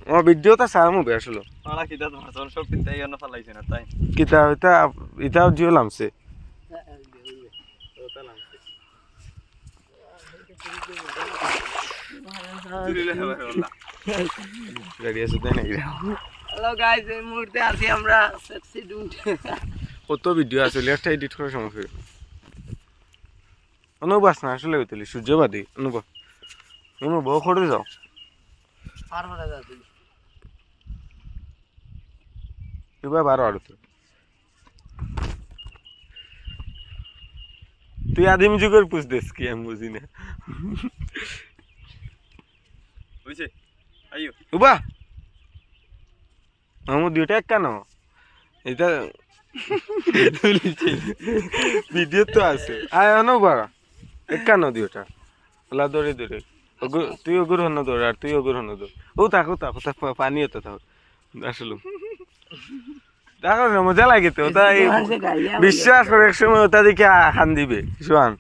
ও ভিডিওটা সারমু বে আসলে ওরা কিটা তোমার সব চিন্তাই অন্য ফালাইছে না তাই কিতা এটা এটাও জিও লামছে ওটা লাগছে তুইলে হবে ওলা গাড়ি আছে তাই নাকি হ্যালো গাইস এই মুহূর্তে আছি আমরা সেক্সি ডুট কত ভিডিও আছে লেফট এডিট করার সময় ফিরে অনুবাস না আসলে হইতলি সূর্যবাদী অনুভব করে যাও আর বলা যাচ্ছে এবার 12 আড়ত তুই আদিম যুগের পুষ দেশ কি আমি বুঝি না বুঝছে আইও উবা আমার দুইটা কেন এটা ভিডিও তো আছে আয় অনুবা কেন দুইটা ওলা দৌড়ে দৌড়ে তুই ওগুর হন দৌড় আর তুই ওগুর হন দৌড় ও থাকো পানি হতো থাকো আসলে দেখো না মজা লাগে তো ওটা বিশ্বাস করে এক সময় ওটা দেখে খান দিবে শোয়ান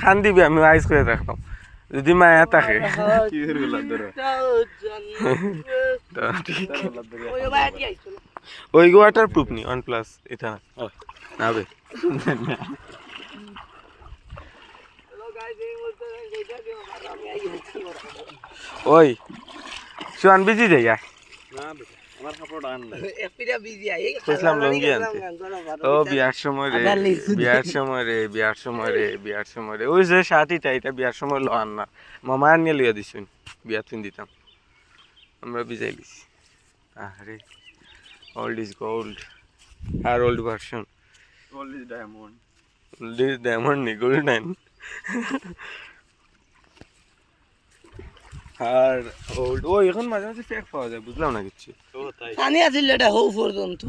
খান দিবে আমি আইস করে রাখতাম যদি মায়া থাকে কি হইলা ধরো ওই বাইরে আইছো ওই ওয়াটার প্রুফ নি OnePlus এটা না বে হ্যালো গাইস এই মুহূর্তে এইটা কি আমি আইছি ওই শোয়ান বিজি যাই না বেটা আমার কাপড় আন না এফপিটা বিজি আই কইলাম লঙ্গি আনতে ও বিয়ার সময় রে ওই যে শার্টিটা এটা বিয়ার সময় লো আন না মামা আনিয়ে লিয়ে দিছুন বিয়া তুই দিতাম আমরা বিজাই লিছি আরে ওল্ড ইজ গোল্ড আর old version gold is diamond old is diamond নি গোল্ডেন আর ওল্ড ও এখন মাঝে মাঝে ফেক পাওয়া যায় বুঝলাম না কিছু তো তাই পানি আছিল এটা হউ পর্যন্ত